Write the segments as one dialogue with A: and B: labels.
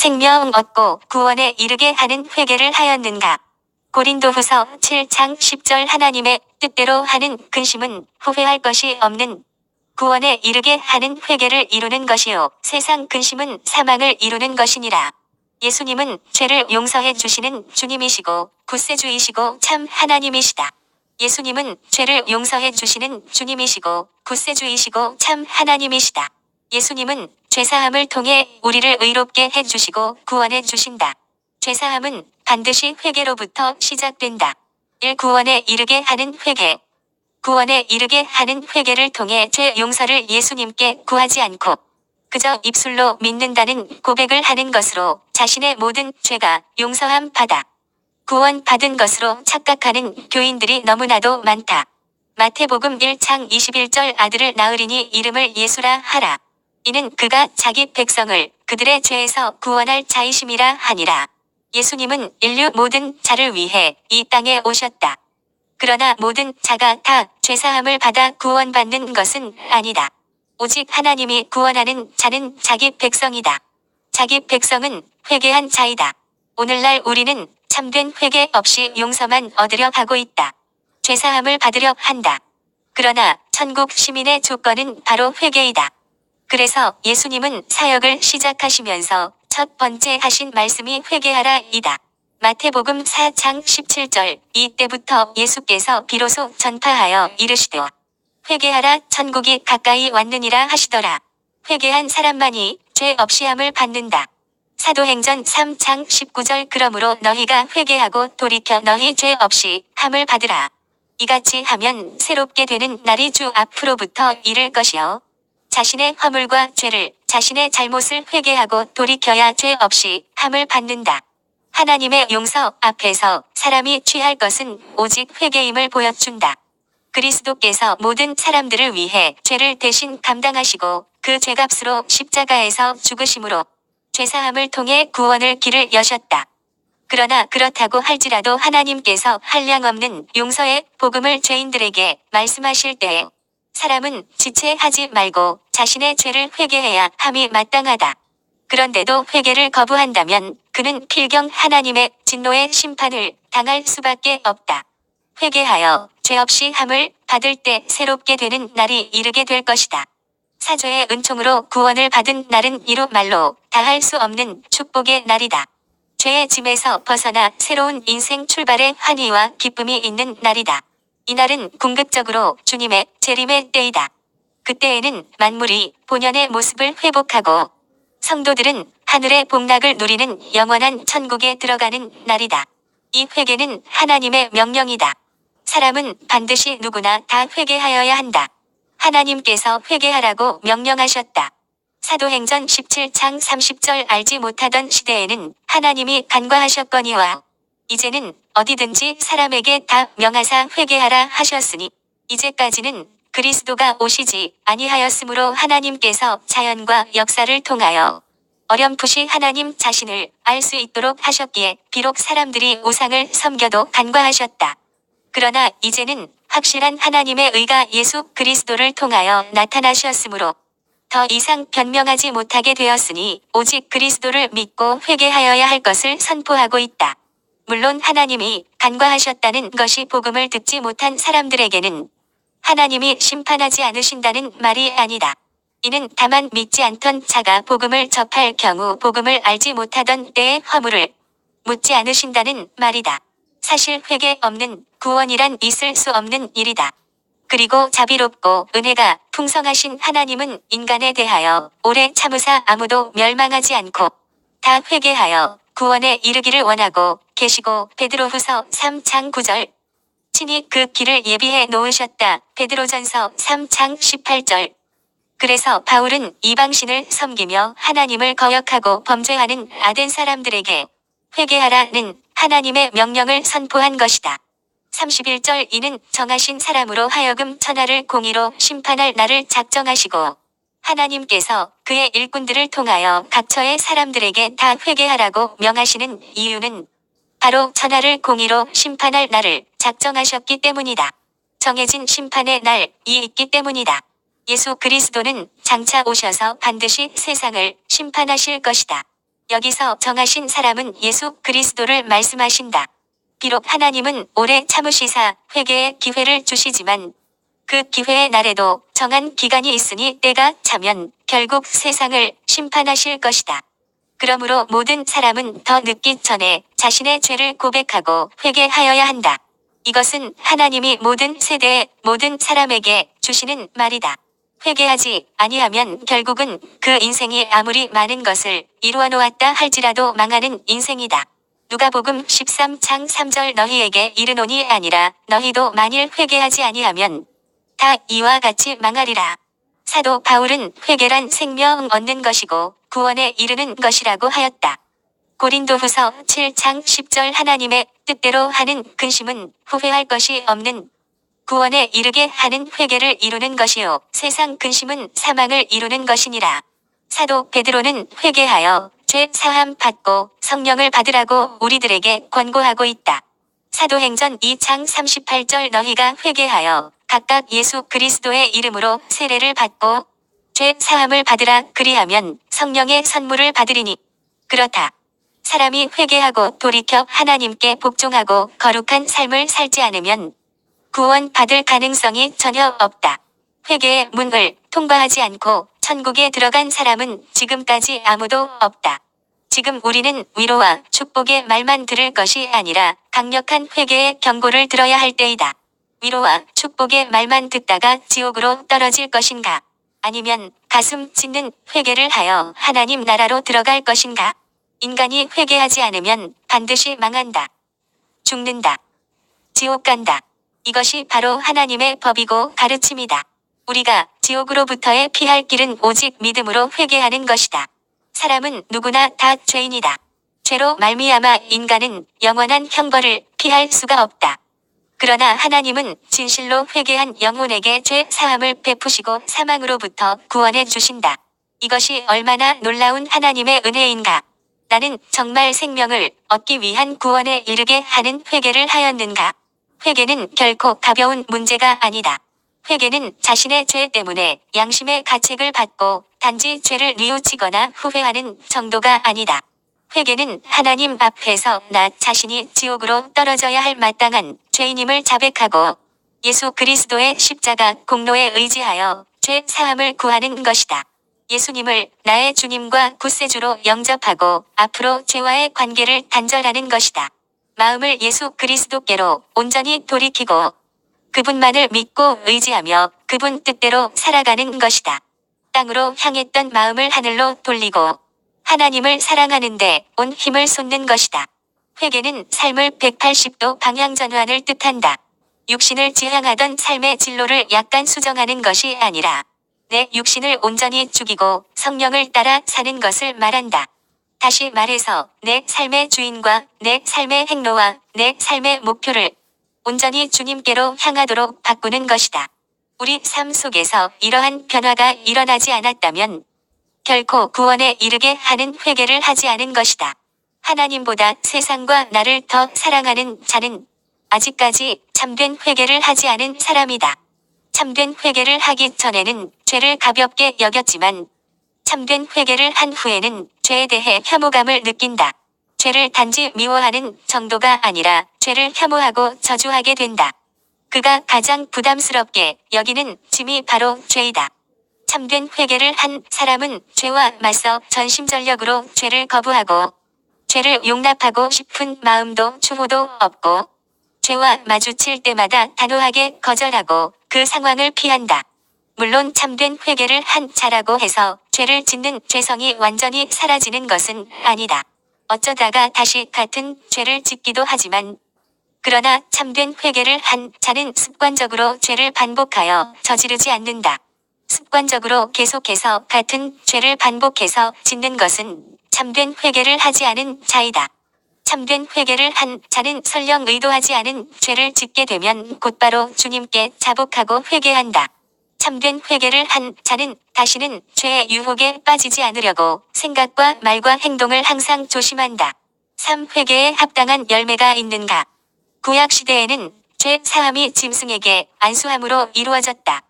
A: 생명 얻고 구원에 이르게 하는 회개를 하였는가. 고린도후서 7장 10절 하나님의 뜻대로 하는 근심은 후회할 것이 없는 구원에 이르게 하는 회개를 이루는 것이요 세상 근심은 사망을 이루는 것이니라. 예수님은 죄를 용서해 주시는 주님이시고 구세주이시고 참 하나님이시다. 예수님은 죄를 용서해 주시는 주님이시고 구세주이시고 참 하나님이시다. 예수님은 죄사함을 통해 우리를 의롭게 해주시고 구원해 주신다. 죄사함은 반드시 회개로부터 시작된다. 1. 구원에 이르게 하는 회개. 구원에 이르게 하는 회개를 통해 죄 용서를 예수님께 구하지 않고 그저 입술로 믿는다는 고백을 하는 것으로 자신의 모든 죄가 용서함 받아 구원 받은 것으로 착각하는 교인들이 너무나도 많다. 마태복음 1장 21절 아들을 낳으리니 이름을 예수라 하라. 이는 그가 자기 백성을 그들의 죄에서 구원할 자이심이라 하니라. 예수님은 인류 모든 자를 위해 이 땅에 오셨다. 그러나 모든 자가 다 죄사함을 받아 구원받는 것은 아니다. 오직 하나님이 구원하는 자는 자기 백성이다. 자기 백성은 회개한 자이다. 오늘날 우리는 참된 회개 없이 용서만 얻으려 하고 있다. 죄사함을 받으려 한다. 그러나 천국 시민의 조건은 바로 회개이다. 그래서 예수님은 사역을 시작하시면서 첫 번째 하신 말씀이 회개하라 이다. 마태복음 4장 17절 이때부터 예수께서 비로소 전파하여 이르시되 회개하라 천국이 가까이 왔느니라 하시더라. 회개한 사람만이 죄 없이 함을 받는다. 사도행전 3장 19절 그러므로 너희가 회개하고 돌이켜 너희 죄 없이 함을 받으라. 이같이 하면 새롭게 되는 날이 주 앞으로부터 이를 것이요. 자신의 허물과 죄를 자신의 잘못을 회개하고 돌이켜야 죄 없이 함을 받는다. 하나님의 용서 앞에서 사람이 취할 것은 오직 회개임을 보여준다. 그리스도께서 모든 사람들을 위해 죄를 대신 감당하시고 그 죄값으로 십자가에서 죽으심으로 죄사함을 통해 구원을 길을 여셨다. 그러나 그렇다고 할지라도 하나님께서 한량없는 용서의 복음을 죄인들에게 말씀하실 때에 사람은 지체하지 말고 자신의 죄를 회개해야 함이 마땅하다. 그런데도 회개를 거부한다면 그는 필경 하나님의 진노의 심판을 당할 수밖에 없다. 회개하여 죄 없이 함을 받을 때 새롭게 되는 날이 이르게 될 것이다. 사죄의 은총으로 구원을 받은 날은 이루 말로 다할 수 없는 축복의 날이다. 죄의 짐에서 벗어나 새로운 인생 출발의 환희와 기쁨이 있는 날이다. 이날은 궁극적으로 주님의 재림의 때이다. 그때에는 만물이 본연의 모습을 회복하고 성도들은 하늘의 복락을 누리는 영원한 천국에 들어가는 날이다. 이 회개는 하나님의 명령이다. 사람은 반드시 누구나 다 회개하여야 한다. 하나님께서 회개하라고 명령하셨다. 사도행전 17장 30절 알지 못하던 시대에는 하나님이 간과하셨거니와 이제는 어디든지 사람에게 다 명하사 회개하라 하셨으니 이제까지는 그리스도가 오시지 아니하였으므로 하나님께서 자연과 역사를 통하여 어렴풋이 하나님 자신을 알 수 있도록 하셨기에 비록 사람들이 우상을 섬겨도 간과하셨다. 그러나 이제는 확실한 하나님의 의가 예수 그리스도를 통하여 나타나셨으므로 더 이상 변명하지 못하게 되었으니 오직 그리스도를 믿고 회개하여야 할 것을 선포하고 있다. 물론 하나님이 간과하셨다는 것이 복음을 듣지 못한 사람들에게는 하나님이 심판하지 않으신다는 말이 아니다. 이는 다만 믿지 않던 자가 복음을 접할 경우 복음을 알지 못하던 때의 허물을 묻지 않으신다는 말이다. 사실 회개 없는 구원이란 있을 수 없는 일이다. 그리고 자비롭고 은혜가 풍성하신 하나님은 인간에 대하여 오래 참으사 아무도 멸망하지 않고 다 회개하여 구원에 이르기를 원하고 계시고 베드로후서 3장 9절 친히 그 길을 예비해 놓으셨다. 베드로전서 3장 18절 그래서 바울은 이방신을 섬기며 하나님을 거역하고 범죄하는 아덴 사람들에게 회개하라는 하나님의 명령을 선포한 것이다. 31절 이는 정하신 사람으로 하여금 천하를 공의로 심판할 날을 작정하시고 하나님께서 그의 일꾼들을 통하여 각처의 사람들에게 다 회개하라고 명하시는 이유는 바로 천하를 공의로 심판할 날을 작정하셨기 때문이다. 정해진 심판의 날이 있기 때문이다. 예수 그리스도는 장차 오셔서 반드시 세상을 심판하실 것이다. 여기서 정하신 사람은 예수 그리스도를 말씀하신다. 비록 하나님은 오래 참으시사 회개의 기회를 주시지만 그 기회의 날에도 정한 기간이 있으니 때가 차면 결국 세상을 심판하실 것이다. 그러므로 모든 사람은 더 늦기 전에 자신의 죄를 고백하고 회개하여야 한다. 이것은 하나님이 모든 세대의 모든 사람에게 주시는 말이다. 회개하지 아니하면 결국은 그 인생이 아무리 많은 것을 이루어 놓았다 할지라도 망하는 인생이다. 누가복음 13장 3절 너희에게 이르노니 아니라 너희도 만일 회개하지 아니하면 다 이와 같이 망하리라. 사도 바울은 회개란 생명 얻는 것이고 구원에 이르는 것이라고 하였다. 고린도후서 7장 10절 하나님의 뜻대로 하는 근심은 후회할 것이 없는 구원에 이르게 하는 회개를 이루는 것이요 세상 근심은 사망을 이루는 것이니라. 사도 베드로는 회개하여 죄 사함 받고 성령을 받으라고 우리들에게 권고하고 있다. 사도행전 2장 38절 너희가 회개하여 각각 예수 그리스도의 이름으로 세례를 받고 죄 사함을 받으라 그리하면 성령의 선물을 받으리니. 그렇다. 사람이 회개하고 돌이켜 하나님께 복종하고 거룩한 삶을 살지 않으면 구원 받을 가능성이 전혀 없다. 회개의 문을 통과하지 않고 천국에 들어간 사람은 지금까지 아무도 없다. 지금 우리는 위로와 축복의 말만 들을 것이 아니라 강력한 회개의 경고를 들어야 할 때이다. 위로와 축복의 말만 듣다가 지옥으로 떨어질 것인가? 아니면 가슴 찢는 회개를 하여 하나님 나라로 들어갈 것인가? 인간이 회개하지 않으면 반드시 망한다. 죽는다. 지옥 간다. 이것이 바로 하나님의 법이고 가르침이다. 우리가 지옥으로부터의 피할 길은 오직 믿음으로 회개하는 것이다. 사람은 누구나 다 죄인이다. 죄로 말미암아 인간은 영원한 형벌을 피할 수가 없다. 그러나 하나님은 진실로 회개한 영혼에게 죄 사함을 베푸시고 사망으로부터 구원해 주신다. 이것이 얼마나 놀라운 하나님의 은혜인가. 나는 정말 생명을 얻기 위한 구원에 이르게 하는 회개를 하였는가. 회개는 결코 가벼운 문제가 아니다. 회개는 자신의 죄 때문에 양심의 가책을 받고 단지 죄를 뉘우치거나 후회하는 정도가 아니다. 회개는 하나님 앞에서 나 자신이 지옥으로 떨어져야 할 마땅한 죄인임을 자백하고 예수 그리스도의 십자가 공로에 의지하여 죄 사함을 구하는 것이다. 예수님을 나의 주님과 구세주로 영접하고 앞으로 죄와의 관계를 단절하는 것이다. 마음을 예수 그리스도께로 온전히 돌이키고 그분만을 믿고 의지하며 그분 뜻대로 살아가는 것이다. 땅으로 향했던 마음을 하늘로 돌리고 하나님을 사랑하는데 온 힘을 쏟는 것이다. 회개는 삶을 180도 방향 전환을 뜻한다. 육신을 지향하던 삶의 진로를 약간 수정하는 것이 아니라 내 육신을 온전히 죽이고 성령을 따라 사는 것을 말한다. 다시 말해서 내 삶의 주인과 내 삶의 행로와 내 삶의 목표를 온전히 주님께로 향하도록 바꾸는 것이다. 우리 삶 속에서 이러한 변화가 일어나지 않았다면 결코 구원에 이르게 하는 회개를 하지 않은 것이다. 하나님보다 세상과 나를 더 사랑하는 자는 아직까지 참된 회개를 하지 않은 사람이다. 참된 회개를 하기 전에는 죄를 가볍게 여겼지만 참된 회개를 한 후에는 죄에 대해 혐오감을 느낀다. 죄를 단지 미워하는 정도가 아니라 죄를 혐오하고 저주하게 된다. 그가 가장 부담스럽게 여기는 짐이 바로 죄이다. 참된 회개를 한 사람은 죄와 맞서 전심전력으로 죄를 거부하고 죄를 용납하고 싶은 마음도 추호도 없고 죄와 마주칠 때마다 단호하게 거절하고 그 상황을 피한다. 물론 참된 회개를 한 자라고 해서 죄를 짓는 죄성이 완전히 사라지는 것은 아니다. 어쩌다가 다시 같은 죄를 짓기도 하지만 그러나 참된 회개를 한 자는 습관적으로 죄를 반복하여 저지르지 않는다. 습관적으로 계속해서 같은 죄를 반복해서 짓는 것은 참된 회개를 하지 않은 자이다. 참된 회개를 한 자는 설령 의도하지 않은 죄를 짓게 되면 곧바로 주님께 자복하고 회개한다. 참된 회개를 한 자는 다시는 죄의 유혹에 빠지지 않으려고 생각과 말과 행동을 항상 조심한다. 3. 회개에 합당한 열매가 있는가? 구약 시대에는 죄 사함이 짐승에게 안수함으로 이루어졌다.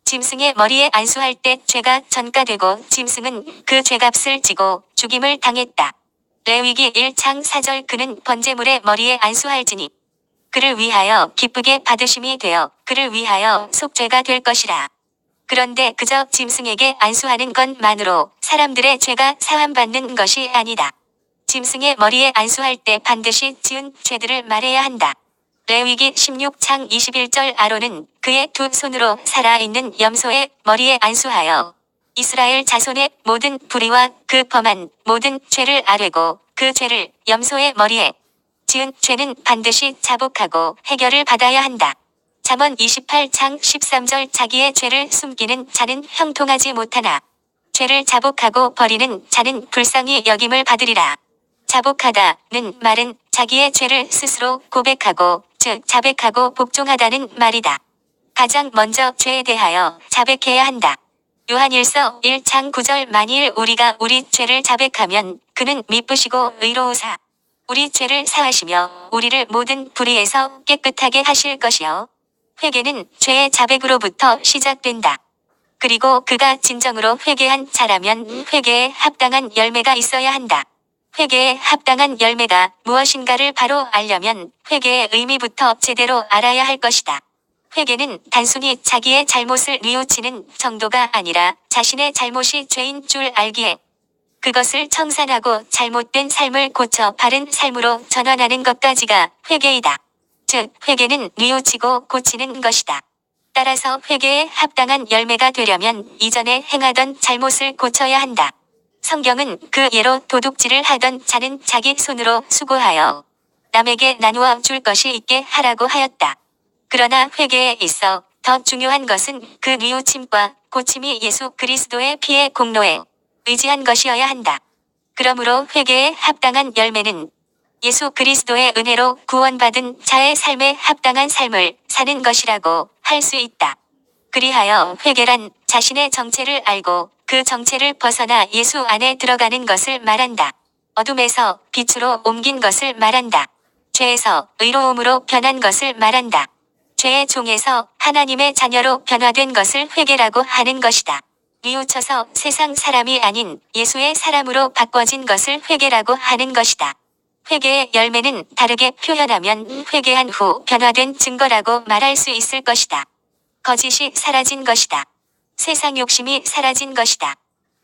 A: 짐승의 머리에 안수할 때 죄가 전가되고 짐승은 그 죄값을 지고 죽임을 당했다. 레위기 1장 4절 그는 번제물의 머리에 안수할지니 그를 위하여 기쁘게 받으심이 되어 그를 위하여 속죄가 될 것이라. 그런데 그저 짐승에게 안수하는 것만으로 사람들의 죄가 사함받는 것이 아니다. 짐승의 머리에 안수할 때 반드시 지은 죄들을 말해야 한다. 레위기 16장 21절 아론은 그의 두 손으로 살아있는 염소의 머리에 안수하여 이스라엘 자손의 모든 불의와 그 범한 모든 죄를 아뢰고 그 죄를 염소의 머리에 지은 죄는 반드시 자복하고 해결을 받아야 한다. 잠언 28장 13절 자기의 죄를 숨기는 자는 형통하지 못하나 죄를 자복하고 버리는 자는 불쌍히 여김을 받으리라. 자복하다는 말은 자기의 죄를 스스로 고백하고 즉 자백하고 복종하다는 말이다. 가장 먼저 죄에 대하여 자백해야 한다. 요한일서 1장 9절 만일 우리가 우리 죄를 자백하면 그는 미쁘시고 의로우사 우리 죄를 사하시며 우리를 모든 불의에서 깨끗하게 하실 것이요. 회개는 죄의 자백으로부터 시작된다. 그리고 그가 진정으로 회개한 자라면 회개에 합당한 열매가 있어야 한다. 회개에 합당한 열매가 무엇인가를 바로 알려면 회개의 의미부터 제대로 알아야 할 것이다. 회개는 단순히 자기의 잘못을 뉘우치는 정도가 아니라 자신의 잘못이 죄인 줄 알기에 그것을 청산하고 잘못된 삶을 고쳐 바른 삶으로 전환하는 것까지가 회개이다. 즉, 회개는 뉘우치고 고치는 것이다. 따라서 회개에 합당한 열매가 되려면 이전에 행하던 잘못을 고쳐야 한다. 성경은 그 예로 도둑질을 하던 자는 자기 손으로 수고하여 남에게 나누어 줄 것이 있게 하라고 하였다. 그러나 회개에 있어 더 중요한 것은 그 뉘우침과 고침이 예수 그리스도의 피의 공로에 의지한 것이어야 한다. 그러므로 회개에 합당한 열매는 예수 그리스도의 은혜로 구원받은 자의 삶에 합당한 삶을 사는 것이라고 할 수 있다. 그리하여 회개란 자신의 정체를 알고 그 정체를 벗어나 예수 안에 들어가는 것을 말한다. 어둠에서 빛으로 옮긴 것을 말한다. 죄에서 의로움으로 변한 것을 말한다. 죄의 종에서 하나님의 자녀로 변화된 것을 회개라고 하는 것이다. 뉘우쳐서 세상 사람이 아닌 예수의 사람으로 바꿔진 것을 회개라고 하는 것이다. 회개의 열매는 다르게 표현하면 회개한 후 변화된 증거라고 말할 수 있을 것이다. 거짓이 사라진 것이다. 세상 욕심이 사라진 것이다.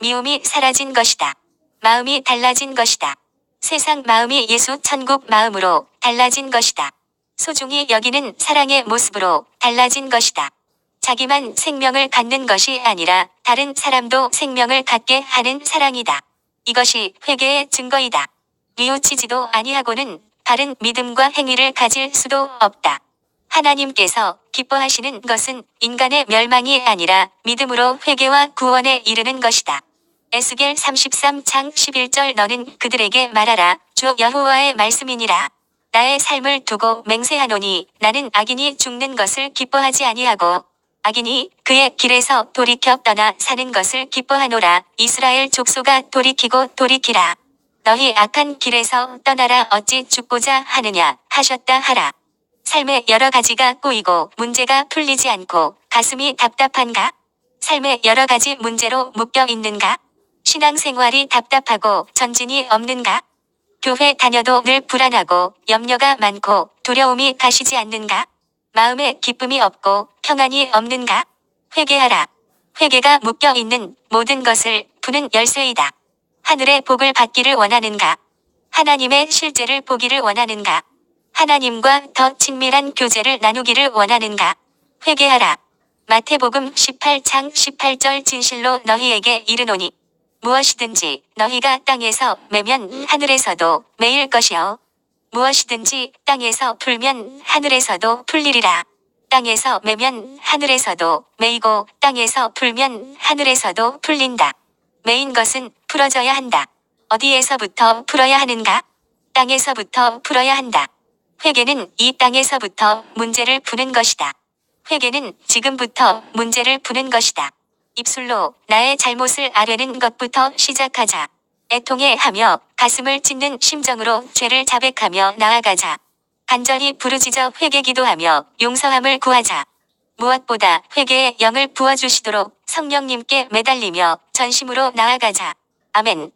A: 미움이 사라진 것이다. 마음이 달라진 것이다. 세상 마음이 예수 천국 마음으로 달라진 것이다. 소중히 여기는 사랑의 모습으로 달라진 것이다. 자기만 생명을 갖는 것이 아니라 다른 사람도 생명을 갖게 하는 사랑이다. 이것이 회개의 증거이다. 뉘우치지도 아니하고는 바른 믿음과 행위를 가질 수도 없다. 하나님께서 기뻐하시는 것은 인간의 멸망이 아니라 믿음으로 회개와 구원에 이르는 것이다. 에스겔 33장 11절 너는 그들에게 말하라 주 여호와의 말씀이니라. 나의 삶을 두고 맹세하노니 나는 악인이 죽는 것을 기뻐하지 아니하고 악인이 그의 길에서 돌이켜 떠나 사는 것을 기뻐하노라. 이스라엘 족속아 돌이키고 돌이키라. 너희 악한 길에서 떠나라 어찌 죽고자 하느냐 하셨다 하라. 삶에 여러 가지가 꼬이고 문제가 풀리지 않고 가슴이 답답한가? 삶에 여러 가지 문제로 묶여 있는가? 신앙생활이 답답하고 전진이 없는가? 교회 다녀도 늘 불안하고 염려가 많고 두려움이 가시지 않는가? 마음에 기쁨이 없고 평안이 없는가? 회개하라. 회개가 묶여 있는 모든 것을 푸는 열쇠이다. 하늘의 복을 받기를 원하는가? 하나님의 실제를 보기를 원하는가? 하나님과 더 친밀한 교제를 나누기를 원하는가? 회개하라. 마태복음 18장 18절 진실로 너희에게 이르노니 무엇이든지 너희가 땅에서 매면 하늘에서도 매일 것이요 무엇이든지 땅에서 풀면 하늘에서도 풀리리라. 땅에서 매면 하늘에서도 매이고 땅에서 풀면 하늘에서도 풀린다. 매인 것은 풀어져야 한다. 어디에서부터 풀어야 하는가? 땅에서부터 풀어야 한다. 회개는 이 땅에서부터 문제를 푸는 것이다. 회개는 지금부터 문제를 푸는 것이다. 입술로 나의 잘못을 아뢰는 것부터 시작하자. 애통해하며 가슴을 찢는 심정으로 죄를 자백하며 나아가자. 간절히 부르짖어 회개 기도하며 용서함을 구하자. 무엇보다 회개의 영을 부어주시도록 성령님께 매달리며 전심으로 나아가자. 아멘.